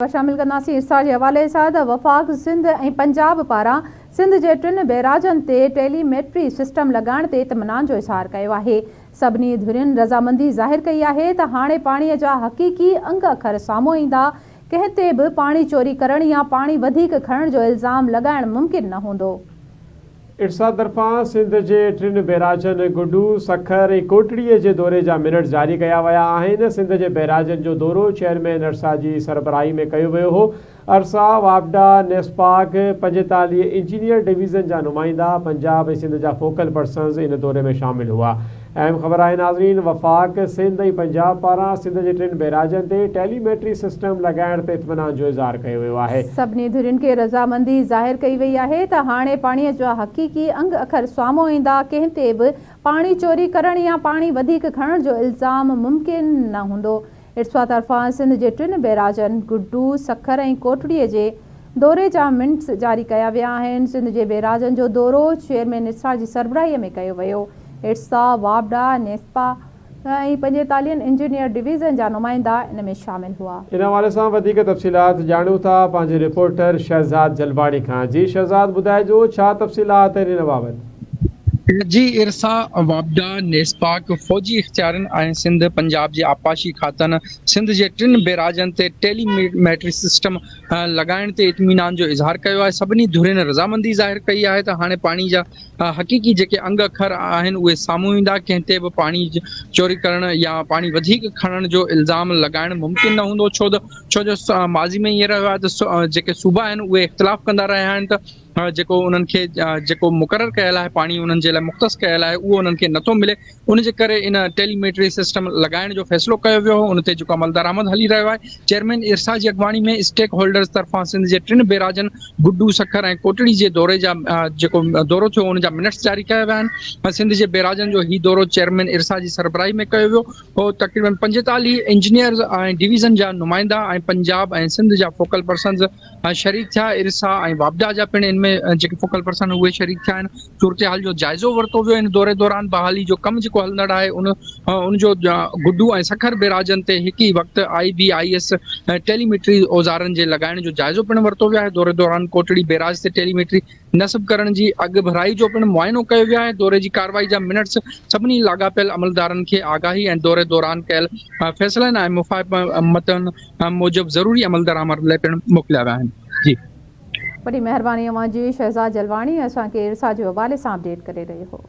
शामिल कंदासीं इरसा जे हवाले सां त वफ़ाक़ सिंध ऐं पंजाब पारां सिंध जे 3 बैराजनि ते टेलीमेट्री सिस्टम लॻाइण ते इत्मिनान जो इज़हार कयो आहे। सभिनी धुरियुनि रज़ामंदी ज़ाहिर कई आहे त हाणे पाणीअ जा हक़ीक़ी अंग अखर साम्हूं ईंदा। कंहिं ते बि पाणी चोरी करण या पाणी वधीक खणण जो इल्ज़ाम लॻाइण मुमकिन न हूंदो। इरसा तरफ़ां सिंध जे 3 बैराजनि गुडू, सखर ऐं कोटड़ीअ जे दौरे जा मिनट जारी कया विया आहिनि। सिंध जे बैराजनि जो दौरो चेयरमैन अरसा जी सरबराही में कयो वियो हो। अरसा, वापडा, नेस्पाक, 45 इंजीनियर डिवीज़न जा नुमाइंदा, पंजाब ऐं सिंध जा फोकल पर्सन्स इन दौरे में शामिल हुआ। अहम ख़बर आहे नाज़रीन, वफ़ाक़ सिंध ऐं पंजाब पारां सिंध जे 3 बैराजनि ते टेलीमेट्री सिस्टम लॻाइण ते इत्मिनान जो इज़हार कयो वियो आहे। सभिनी धुरियुनि खे रज़ामंदी ज़ाहिर कई वई आहे त हाणे पाणीअ जा हक़ीक़ी अंग अखर साम्हूं ईंदा। कंहिं ते बि पाणी चोरी करण या पाणी वधीक खणण जो इल्ज़ाम मुमकिन न हूंदो। इरसा तरफ़ां सिंध जे 3 बैराजनि गुडू, सखर ऐं कोटड़ीअ जे दौरे जा मिनट्स जारी कया विया आहिनि। सिंध जे बैराजनि जो दौरो चेयरमैन इरसा जी सरबराहीअ में कयो वियो। इरसा, वापडा, नेस्पा ऐं 45 इंजीनियर डिवीज़न जा नुमाइंदा इन में शामिल हुआ। इन हवाले सां वधीक तफ़सीलात ॼाणूं था पंहिंजे रिपोर्टर शहज़ाद जलवाणी खां। जी शहज़ाद, ॿुधाइजो छा तफ़सीलात आहिनि इन बाबति? जी, इरसा, वापडा, नेस्पाक, फौजी इख्तियारनि ऐं सिंध पंजाब जे आपाशी खातनि सिंध जे 3 बैराजनि ते टेलीमेट्री सिस्टम लॻाइण ते इत्मिनान जो इज़हार कयो आहे। सभिनी धुरियुनि रज़ामंदी ज़ाहिर कई आहे त हाणे पाणी जा हक़ीक़ी जेके अंग अखर आहिनि उहे साम्हूं ईंदा। कंहिं ते बि पाणी चोरी करण या पाणी वधीक खणण जो इल्ज़ाम लॻाइण मुमकिन न हूंदो। छो जो माज़ी में ईअं रहियो आहे त जेके सूबा आहिनि उहे इख़्तिलाफ़ कंदा रहिया आहिनि त जेको उन्हनि खे जेको मुक़ररु कयल आहे पाणी उन्हनि जे लाइ मुख़्तस कयल आहे उहो उन्हनि खे नथो मिले। उन जे करे इन टेलीमेट्री सिस्टम लॻाइण जो फ़ैसिलो कयो वियो हो। उन ते जेको अमल दरामद हली रहियो आहे। चेयरमैन इरसा जी अॻवानी में स्टेक होल्डर्स तरफ़ां सिंध जे 3 बैराजनि गुडू, सखर ऐं कोटड़ी जे दौरे जा जेको दौरो थियो उन जा मिनट्स जारी कया विया आहिनि। सिंध जे बैराजनि जो ही दौरो चेयरमैन इरसा जी सरबराही में कयो वियो हो। तक़रीबन 45 इंजीनियर्स ऐं डिवीज़न जा नुमाइंदा ऐं पंजाब ऐं सिंध जा फोकल पर्सन्स शरीक थिया। इरसा ऐं वापडा जा पिण इन में जेके फोकल पर्सन उहे शरीक थिया आहिनि। सूरत हाल जो जाइज़ो वरितो वियो इन दौरे दौरान। बहाली जो कमु जेको हलंदड़ आहे उनजो गुडू ऐं सखर बैराजनि ते हिकु ई वक़्तु IBIS टेलीमेट्री औज़ारनि जे लॻाइण जो जाइज़ो पिण वरितो वियो आहे। दौरे दौरान कोटड़ी बैराज ते टेलीमेट्री नस्ब करण जी अॻु भराई जो पिण मुआइनो कयो वियो आहे। दौरे जी कार्रवाई जा मिनट्स सभिनी लाॻापियल अमलदारनि खे आगाही ऐं दौरे दौरान कयल फ़ैसिलनि ऐं मुफ़ाहमतनि मूजिबि ज़रूरी अमल दरामद लाइ पिण मोकिलिया विया आहिनि। जी, वॾी महिरबानी अव्हां जी शहज़ाद जलवाणी असांखे इरसा जे हवाले सां अपडेट करे रहियो हो।